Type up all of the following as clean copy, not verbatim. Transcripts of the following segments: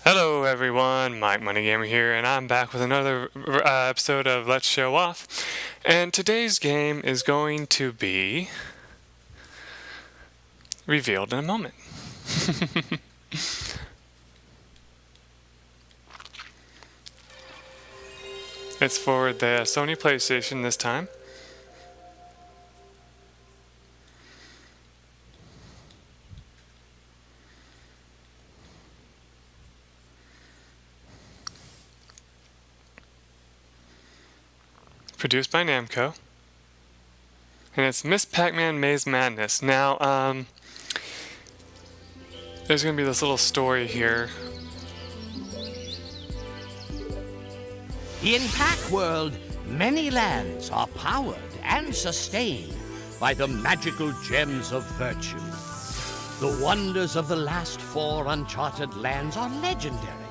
Hello everyone, MikeMoneyGMR here, and I'm back with another episode of Let's Show Off. And today's game is going to be revealed in a moment. It's for the Sony PlayStation this time. Produced by Namco, and it's Miss Pac-Man Maze Madness. Now, there's going to be this little story here. In Pac-World, many lands are powered and sustained by the magical gems of virtue. The wonders of the last 4 uncharted lands are legendary,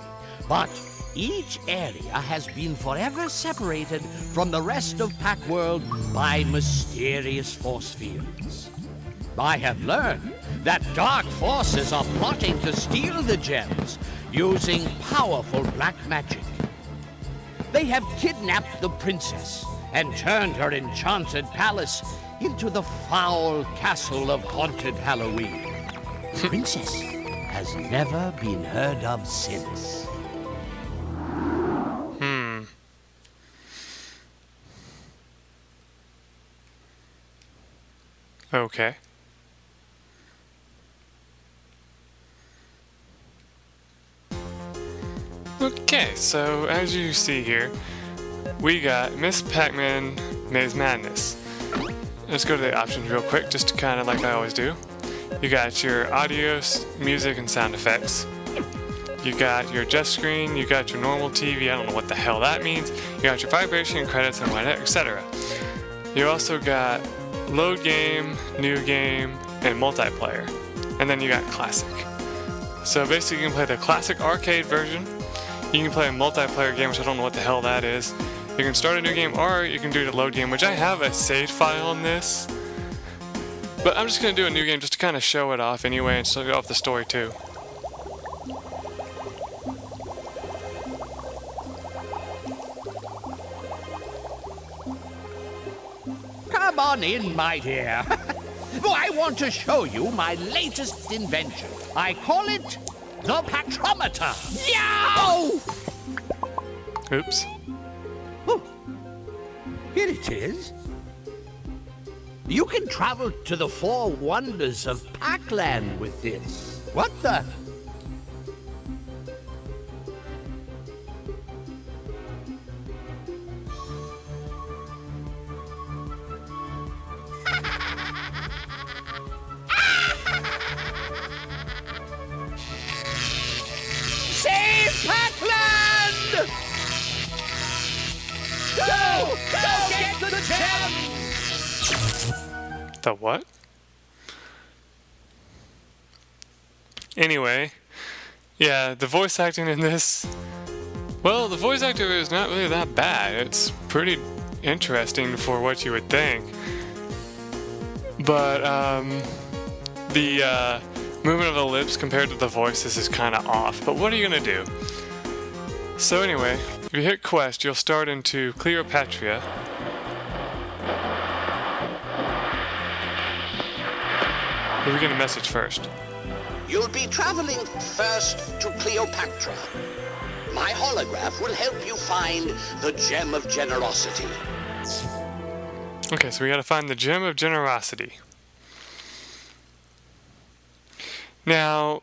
but each area has been forever separated from the rest of Pac-World by mysterious force fields. I have learned that dark forces are plotting to steal the gems using powerful black magic. They have kidnapped the princess and turned her enchanted palace into the foul castle of haunted Halloween. The princess has never been heard of since. Okay. Okay, so as you see here, we got Miss Pac-Man Maze Madness. Let's go to the options real quick, just to kind of like I always do. You got your audio, music, and sound effects. You got your adjust screen, you got your normal TV, I don't know what the hell that means. You got your vibration, credits, and whatever, etc. You also got load game, new game, and multiplayer. And then you got classic. So basically you can play the classic arcade version. You can play a multiplayer game, which I don't know what the hell that is. You can start a new game, or you can do the load game, which I have a save file on this. But I'm just going to do a new game just to kind of show it off anyway, and show off the story too. Come on in, my dear. I want to show you my latest invention. I call it the Pactrometer. Yow! Oops. Oh, here it is. You can travel to the 4 wonders of Pac-Land with this. What the? Save Pac-Land! Go! Go get the gem! The what? Anyway, yeah, the voice acting in this, well, the voice actor is not really that bad. It's pretty interesting for what you would think. But, the, movement of the lips compared to the voices is kind of off. But what are you going to do? So anyway, if you hit Quest, you'll start into Cleopatra. But we get a message first. You'll be traveling first to Cleopatra. My holograph will help you find the Gem of Generosity. Okay, so we gotta find the Gem of Generosity. Now,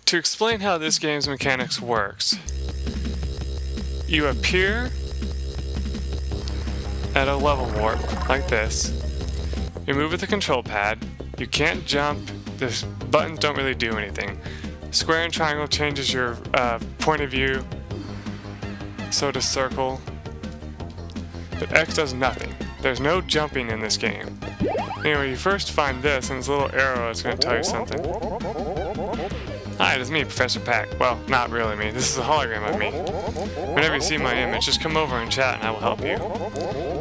to explain how this game's mechanics works, you appear at a level warp like this. You move with the control pad. You can't jump. The buttons don't really do anything. Square and triangle changes your point of view. So does circle. But X does nothing. There's no jumping in this game. Anyway, you first find this, and this little arrow is going to tell you something. Hi, it is me, Professor Pac. Well, not really me. This is a hologram of me. Whenever you see my image, just come over and chat and I will help you.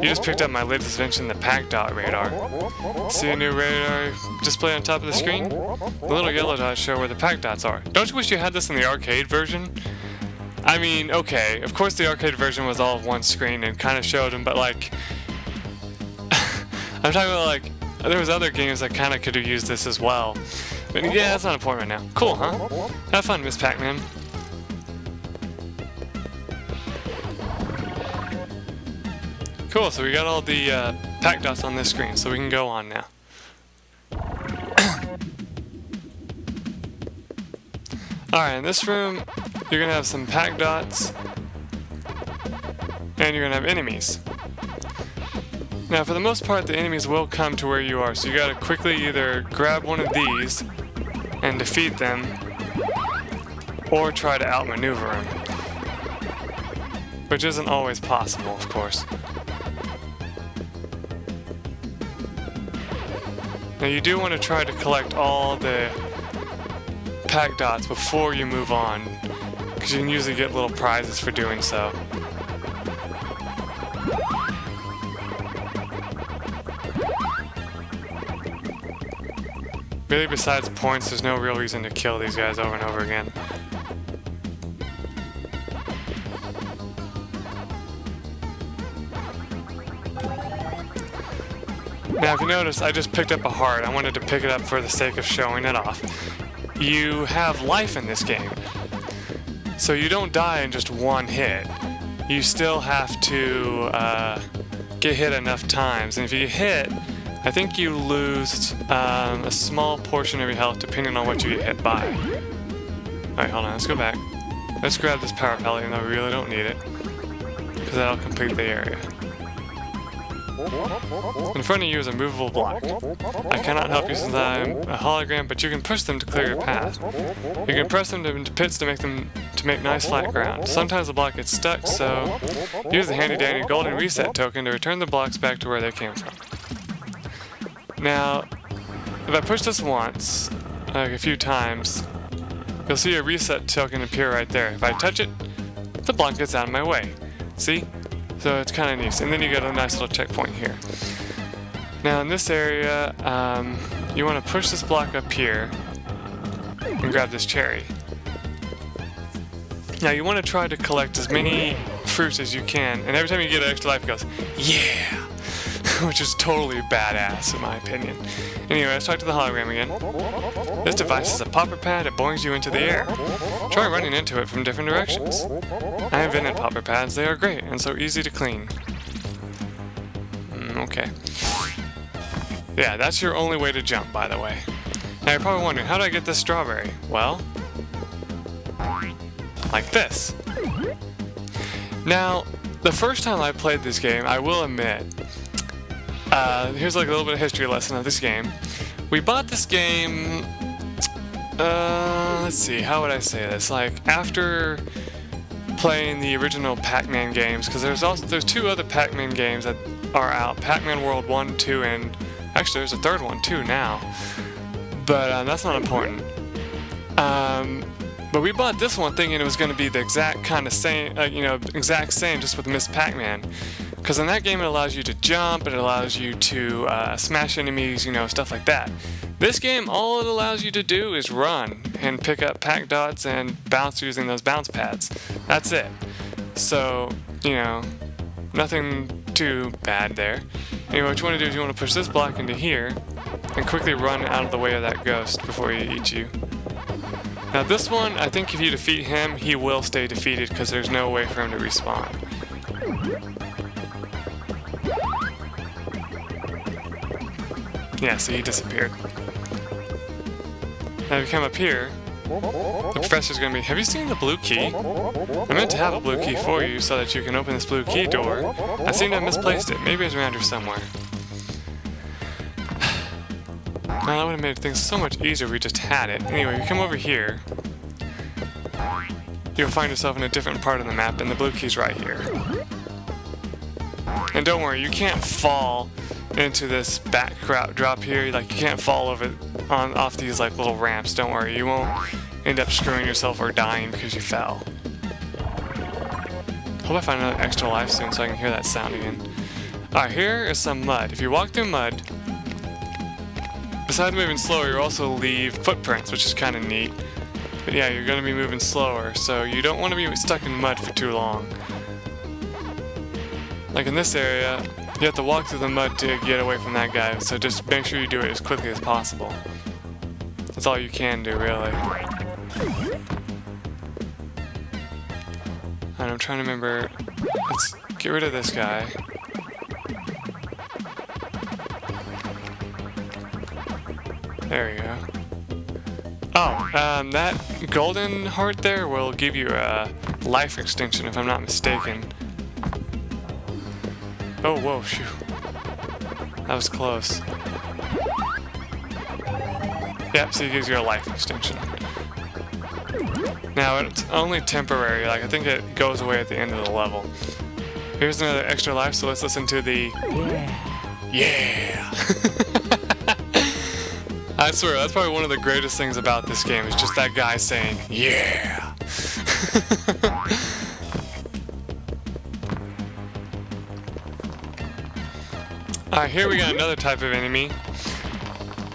You just picked up my latest invention, the Pac-Dot radar. See a new radar display on top of the screen? The little yellow dots show where the Pac-Dots are. Don't you wish you had this in the arcade version? I mean, okay, of course the arcade version was all of one screen and kind of showed them, but like... I'm talking about like, there was other games that kind of could have used this as well. But yeah, that's not important right now. Cool, huh? Have fun, Miss Pac-Man. Cool, so we got all the Pac-Dots on this screen, so we can go on now. Alright, in this room, you're gonna have some Pac-Dots, and you're gonna have enemies. Now, for the most part, the enemies will come to where you are, so you gotta quickly either grab one of these and defeat them, or try to outmaneuver them. Which isn't always possible, of course. Now, you do want to try to collect all the Pac-Dots before you move on, because you can usually get little prizes for doing so. Really, besides points, there's no real reason to kill these guys over and over again. Now, if you notice, I just picked up a heart. I wanted to pick it up for the sake of showing it off. You have life in this game, so you don't die in just one hit. You still have to get hit enough times, and if you get hit, I think you lose a small portion of your health depending on what you get hit by. Alright, hold on, let's go back. Let's grab this power pellet, even though we really don't need it, because that'll complete the area. In front of you is a movable block. I cannot help you since I'm a hologram, but you can push them to clear your path. You can press them into pits to make nice flat ground. Sometimes the block gets stuck, so use the handy dandy golden reset token to return the blocks back to where they came from. Now, if I push this once, like a few times, you'll see a reset token appear right there. If I touch it, the block gets out of my way. See? So it's kind of nice. And then you get a nice little checkpoint here. Now in this area, you want to push this block up here and grab this cherry. Now you want to try to collect as many fruits as you can, and every time you get an extra life it goes, yeah! Which is totally badass in my opinion. Anyway, let's talk to the hologram again. This device is a popper pad that boings you into the air. Try running into it from different directions. I invented popper pads, they are great and so easy to clean. Okay. Yeah, that's your only way to jump, by the way. Now you're probably wondering, how do I get this strawberry? Well, like this. Now, the first time I played this game, I will admit, here's like a little bit of history lesson of this game. We bought this game, let's see, how would I say this? Like, after playing the original Pac-Man games, because there's two other Pac-Man games that are out, Pac-Man World 1, 2, and actually there's a third one too now, but that's not important. But we bought this one thinking it was going to be the exact kind of same, exact same, just with Miss Pac-Man. Because in that game it allows you to jump, it allows you to smash enemies, stuff like that. This game, all it allows you to do is run and pick up Pac-Dots and bounce using those bounce pads. That's it. So, nothing too bad there. Anyway, what you want to do is you want to push this block into here and quickly run out of the way of that ghost before he eats you. Now this one, I think if you defeat him, he will stay defeated because there's no way for him to respawn. Yeah, see, he disappeared. Now if you come up here, the professor's gonna be, have you seen the blue key? I meant to have a blue key for you so that you can open this blue key door. I seem to have misplaced it. Maybe it's around here somewhere. Now that would have made things so much easier if we just had it. Anyway, if you come over here, you'll find yourself in a different part of the map, and the blue key's right here. And don't worry, you can't fall into this back drop here. Like, you can't fall off these like little ramps. Don't worry, you won't end up screwing yourself or dying because you fell. Hope I find another extra life soon so I can hear that sound again. Alright, here is some mud. If you walk through mud, besides moving slower, you also leave footprints, which is kind of neat. But yeah, you're going to be moving slower, so you don't want to be stuck in mud for too long. Like in this area, you have to walk through the mud to get away from that guy, so just make sure you do it as quickly as possible. That's all you can do, really. And I'm trying to remember. Let's get rid of this guy. There we go. Oh, that golden heart there will give you a life extension, if I'm not mistaken. Oh, whoa, shoot. That was close. Yep, so it gives you a life extension. Now, it's only temporary. Like, I think it goes away at the end of the level. Here's another extra life, so let's listen to the... Yeah! I swear, that's probably one of the greatest things about this game, is just that guy saying, yeah! Alright, here we got another type of enemy.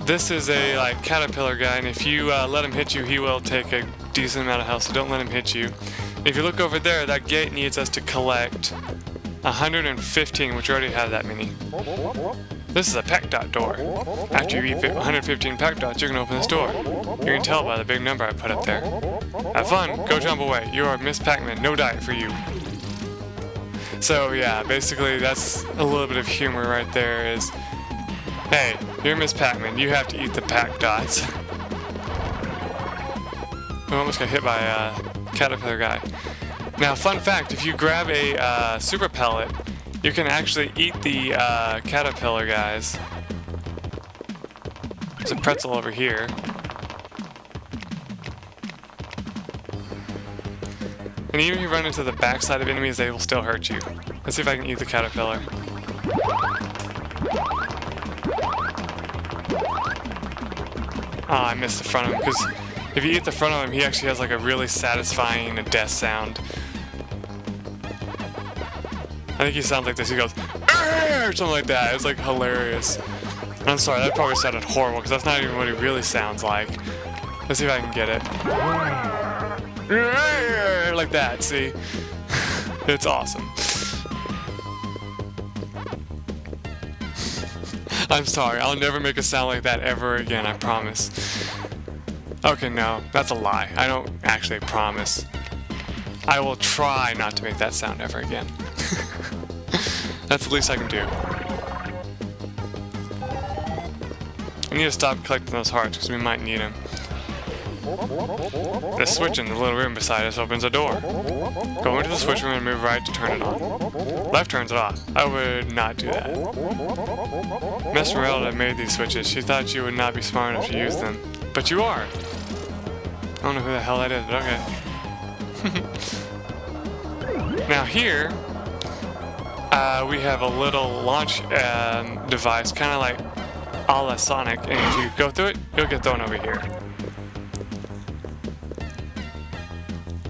This is a like caterpillar guy, and if you let him hit you, he will take a decent amount of health, so don't let him hit you. If you look over there, that gate needs us to collect 115, which we already have that many. This is a pack dot door. After you beat 115 pack dots, you can open this door. You can tell by the big number I put up there. Have fun, go jump away. You are Miss Pac-Man, no diet for you. So yeah, basically that's a little bit of humor right there is, hey, you're Miss Pac-Man, you have to eat the pack dots. I almost got hit by a caterpillar guy. Now, fun fact, if you grab a super pellet, you can actually eat the caterpillar guys. There's a pretzel over here. And even if you run into the backside of enemies, they will still hurt you. Let's see if I can eat the caterpillar. Ah, I missed the front of him, because if you eat the front of him, he actually has like a really satisfying death sound. I think he sounds like this. He goes, "Arr!" or something like that. It's like hilarious. I'm sorry, that probably sounded horrible because that's not even what he really sounds like. Let's see if I can get it. Arr! Like that, see? It's awesome. I'm sorry, I'll never make a sound like that ever again, I promise. Okay, no, that's a lie. I don't actually promise. I will try not to make that sound ever again. That's the least I can do. I need to stop collecting those hearts because we might need them. The switch in the little room beside us opens a door. Go into the switch room and move right to turn it on. Left turns it off. I would not do that. Miss Merelda made these switches. She thought you would not be smart enough to use them. But you are. I don't know who the hell that is, but okay. Now here, we have a little launch device, kind of like a la Sonic, and if you go through it, you'll get thrown over here.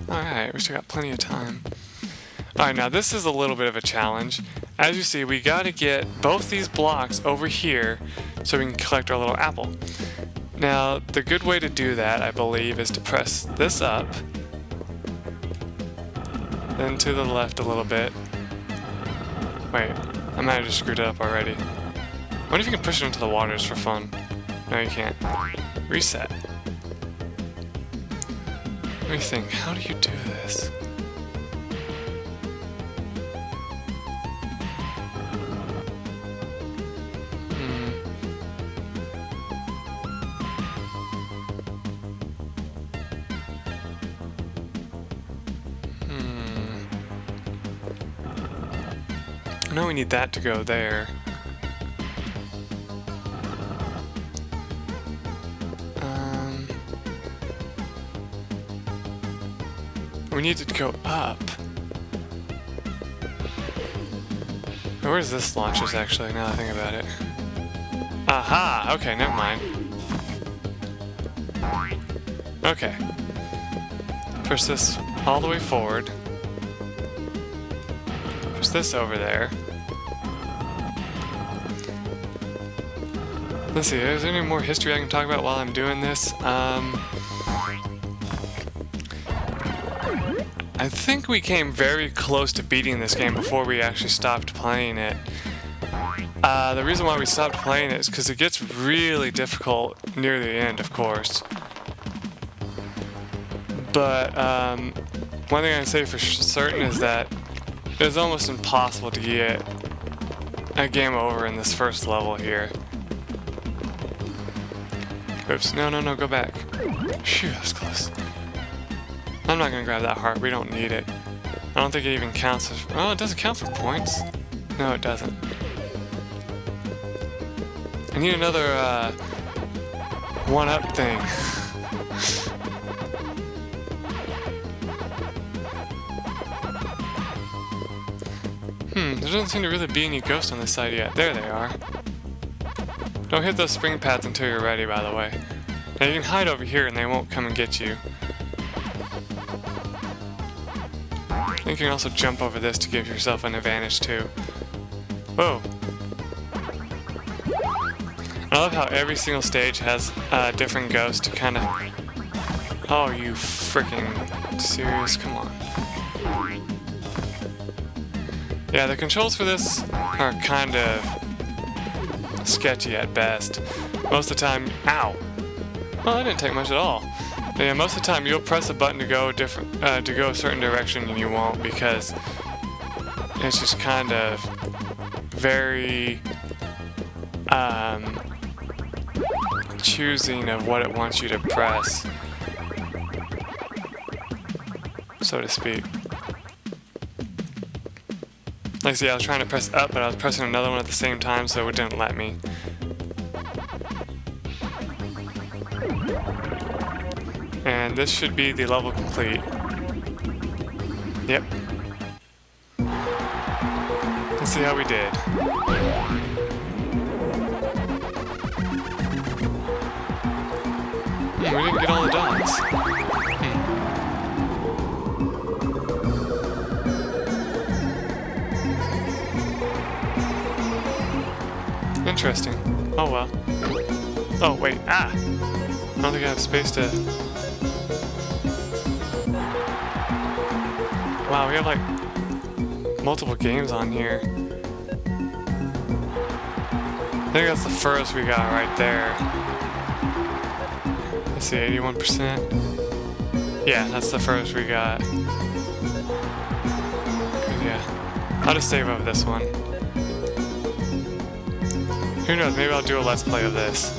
Alright, we still got plenty of time. Alright, now this is a little bit of a challenge. As you see, we gotta get both these blocks over here so we can collect our little apple. Now, the good way to do that, I believe, is to press this up, then to the left a little bit. Wait, I might have just screwed it up already. I wonder if you can push it into the water just for fun. No, you can't. Reset. Let me think, how do you do this? I know we need that to go there. We need it to go up. Where's this launch us actually, now that I think about it? Aha! Okay, never mind. Okay. Push this all the way forward. Push this over there. Let's see, is there any more history I can talk about while I'm doing this? I think we came very close to beating this game before we actually stopped playing it. The reason why we stopped playing it is because it gets really difficult near the end, of course. But one thing I can say for certain is that it's almost impossible to get a game over in this first level here. Oops, no, go back. Phew, that was close. I'm not gonna grab that heart, we don't need it. I don't think it even counts as... Oh, it doesn't count for points. No, it doesn't. I need another, one-up thing. There doesn't seem to really be any ghosts on this side yet. There they are. Don't hit those spring pads until you're ready, by the way. Now you can hide over here and they won't come and get you. I think you can also jump over this to give yourself an advantage too. Whoa. I love how every single stage has a different ghost to kind of... Oh, you freaking serious? Come on. Yeah, the controls for this are kind of sketchy at best. Most of the time... Ow! Well, that didn't take much at all. But yeah, most of the time you'll press a button to go a certain direction and you won't, because it's just kind of very choosing of what it wants you to press, so to speak. Like, see, I was trying to press up, but I was pressing another one at the same time, so it didn't let me. And this should be the level complete. Yep. Let's see how we did. We didn't get all the dots. Interesting. Oh well. Oh wait, I don't think I have space to... Wow, we have like multiple games on here. I think that's the first we got right there. Let's see, 81%. Yeah, that's the first we got. Yeah, I'll just save over this one. Who knows, maybe I'll do a let's play of this.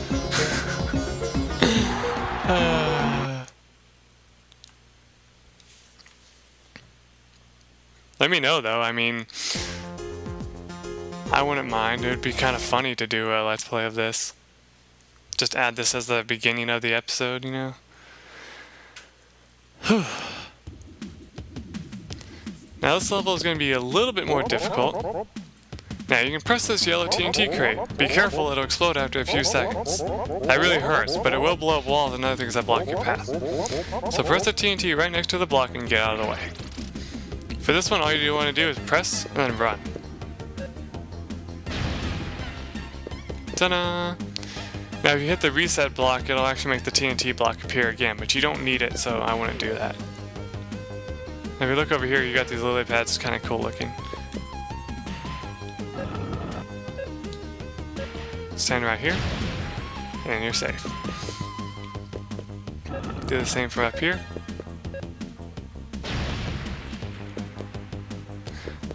Let me know though, I mean, I wouldn't mind. It would be kind of funny to do a let's play of this. Just add this as the beginning of the episode, you know? Now this level is going to be a little bit more difficult. Now you can press this yellow TNT crate. Be careful, it'll explode after a few seconds. That really hurts, but it will blow up walls and other things that block your path. So press the TNT right next to the block and get out of the way. For this one, all you want to do is press and then run. Ta-da! Now if you hit the reset block, it'll actually make the TNT block appear again, but you don't need it, so I wouldn't do that. Now if you look over here, you got these lily pads, it's kind of cool looking. Stand right here, and you're safe. Do the same for up here.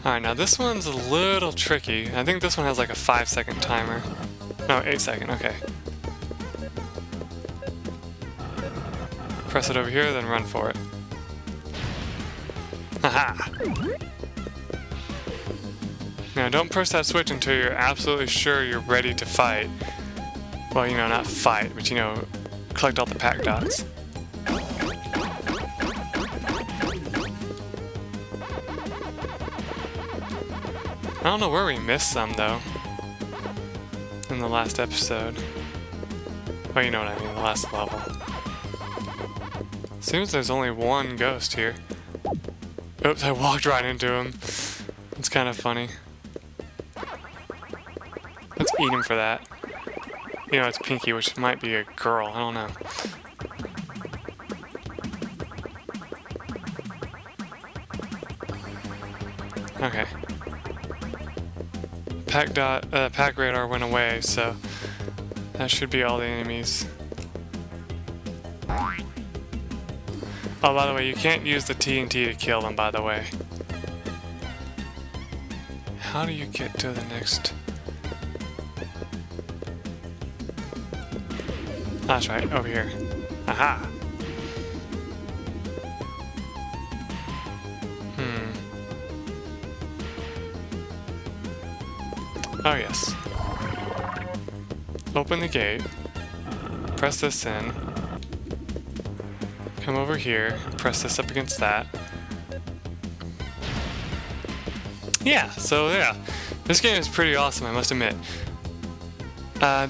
Alright, now this one's a little tricky. I think this one has like a 5-second timer. No, 8-second, okay. Press it over here, then run for it. Haha! Now don't press that switch until you're absolutely sure you're ready to fight. Well, you know, not fight, but you know, collect all the pack dots. I don't know where we missed some, though, in the last episode. Well, you know what I mean, the last level. Seems there's only one ghost here. Oops, I walked right into him. It's kind of funny. Let's eat him for that. You know, it's Pinky, which might be a girl. I don't know. Okay. Pack radar went away, so that should be all the enemies. Oh, by the way, you can't use the TNT to kill them, by the way. How do you get to the next... That's right, over here. Aha! Oh yes. Open the gate. Press this in. Come over here. Press this up against that. Yeah, so yeah. This game is pretty awesome, I must admit.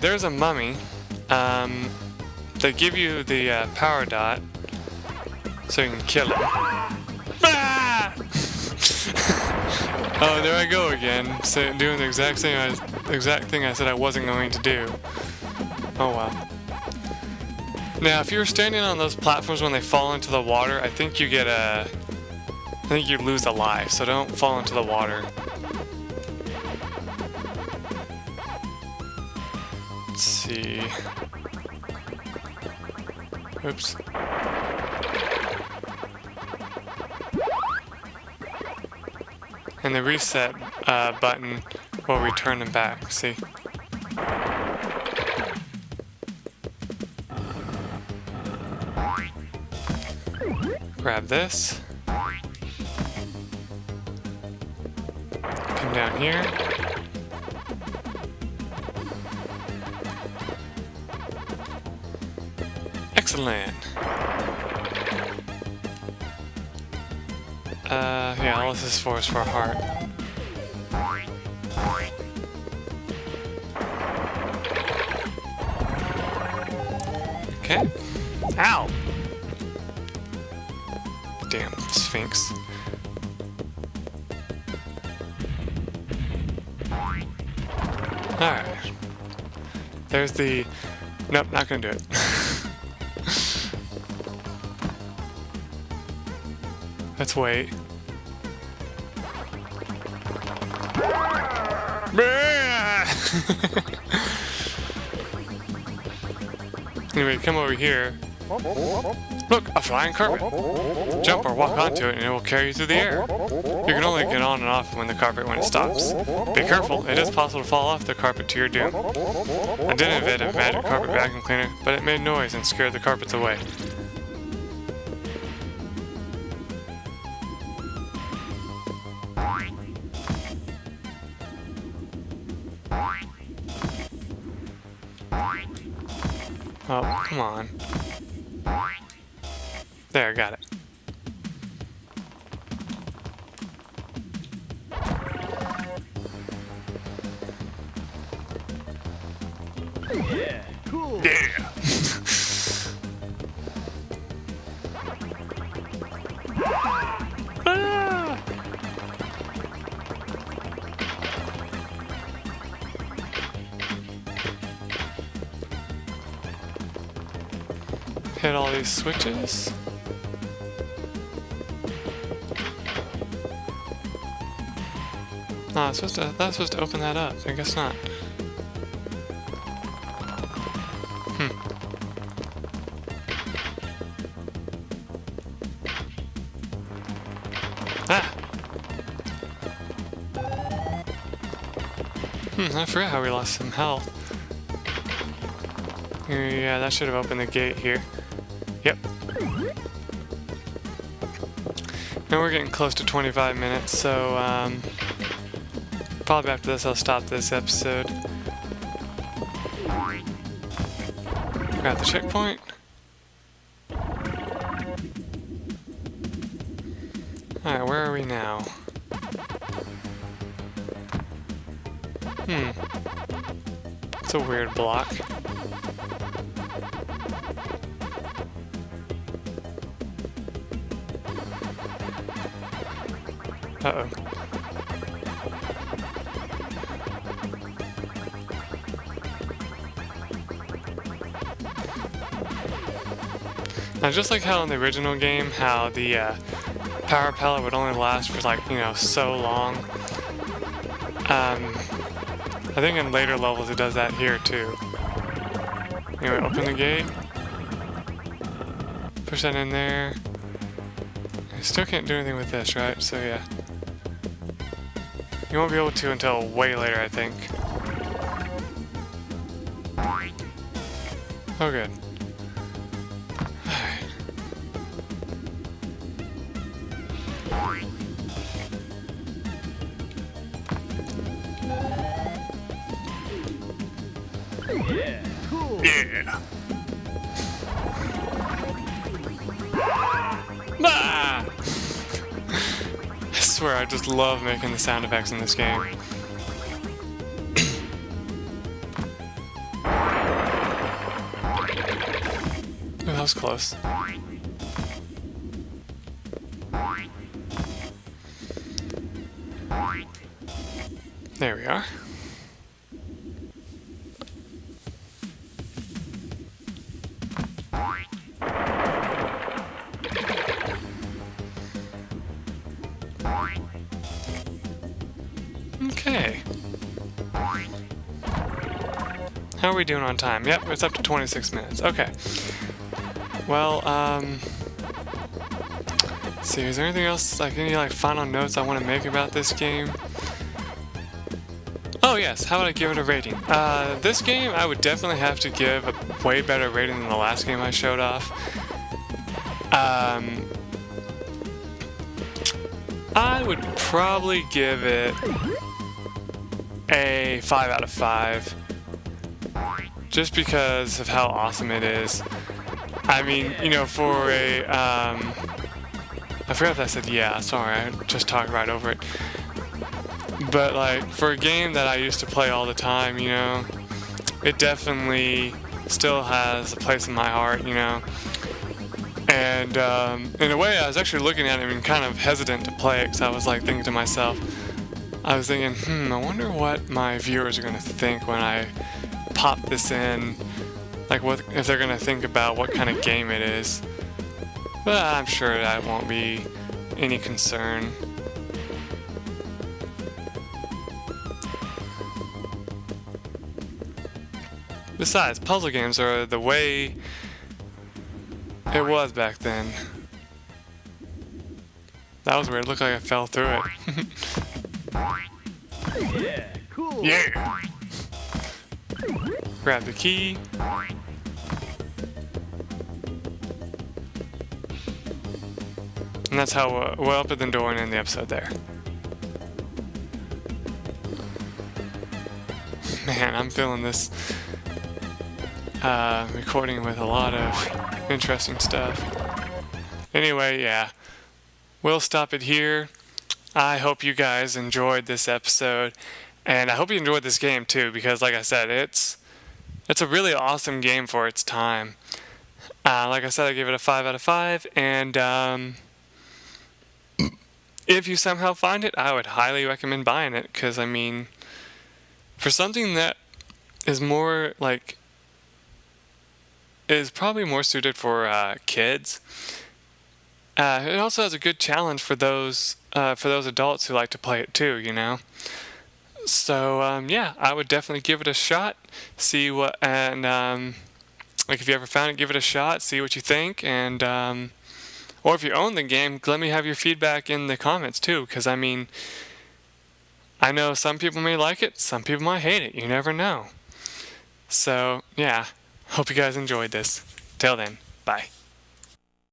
There's a mummy. They give you the power dot so you can kill him. Ah! Oh, there I go again, so doing the exact thing I said I wasn't going to do. Oh well. Now, if you're standing on those platforms when they fall into the water, I think you lose a life, so don't fall into the water. Let's see. Oops. And the reset button will return them back, see? Grab this. Come down here. Excellent. Yeah, all this is for is for a heart. Okay. Ow! Damn, Sphinx. Alright. There's the... Nope, not gonna do it. Let's wait. Anyway, come over here. Look, a flying carpet. Jump or walk onto it and it will carry you through the air. You can only get on and off when it stops. Be careful, it is possible to fall off the carpet to your doom. I did invent a magic carpet vacuum cleaner, but it made noise and scared the carpets away. Oh, come on. There, got it. Yeah, cool. Yeah! Ah! Hit all these switches. Oh, that's supposed to open that up. I guess not. Ah! I forgot how we lost some health. Yeah, that should have opened the gate here. Yep. Now we're getting close to 25 minutes, so probably after this I'll stop this episode. We're at the checkpoint. Alright, where are we now? It's a weird block. Uh-oh. Now, just like how in the original game, how the power pellet would only last for like, you know, so long. I think in later levels it does that here too. Anyway, open the gate. Push that in there. I still can't do anything with this, right? So yeah. You won't be able to until way later, I think. Oh, good. Yeah, cool. Yeah. Ah! I swear, I just love making the sound effects in this game. Ooh, that was close. There we are. Okay. How are we doing on time? Yep, it's up to 26 minutes. Okay. Well, let's see, is there anything else, like any like final notes I want to make about this game? Oh yes, how would I give it a rating? This game I would definitely have to give a way better rating than the last game I showed off. I would probably give it a 5 out of 5. Just because of how awesome it is. I mean, you know, for a, I forgot if I said yeah, sorry, I just talked right over it. But like, for a game that I used to play all the time, you know, it definitely still has a place in my heart, you know. And in a way, I was actually looking at it and kind of hesitant to play it because I was like thinking to myself, I was thinking, I wonder what my viewers are going to think when I pop this in. Like, what if they're going to think about what kind of game it is. But I'm sure that won't be any concern. Besides, puzzle games are the way it was back then. That was weird. It looked like I fell through it. Yeah, cool. Yeah! Grab the key. And that's how we'll open the door and end the episode there. Man, I'm feeling this recording with a lot of interesting stuff. Anyway, yeah. We'll stop it here. I hope you guys enjoyed this episode. And I hope you enjoyed this game too, because like I said, it's a really awesome game for its time. Like I said, I give it a 5 out of 5, and if you somehow find it, I would highly recommend buying it, because I mean, for something that is more like, is probably more suited for kids, it also has a good challenge for those adults who like to play it too, you know. So yeah, I would definitely give it a shot. See what, and like if you ever found it, give it a shot. See what you think, and or if you own the game, let me have your feedback in the comments too. Because I mean, I know some people may like it, some people might hate it. You never know. So yeah, hope you guys enjoyed this. Till then, bye.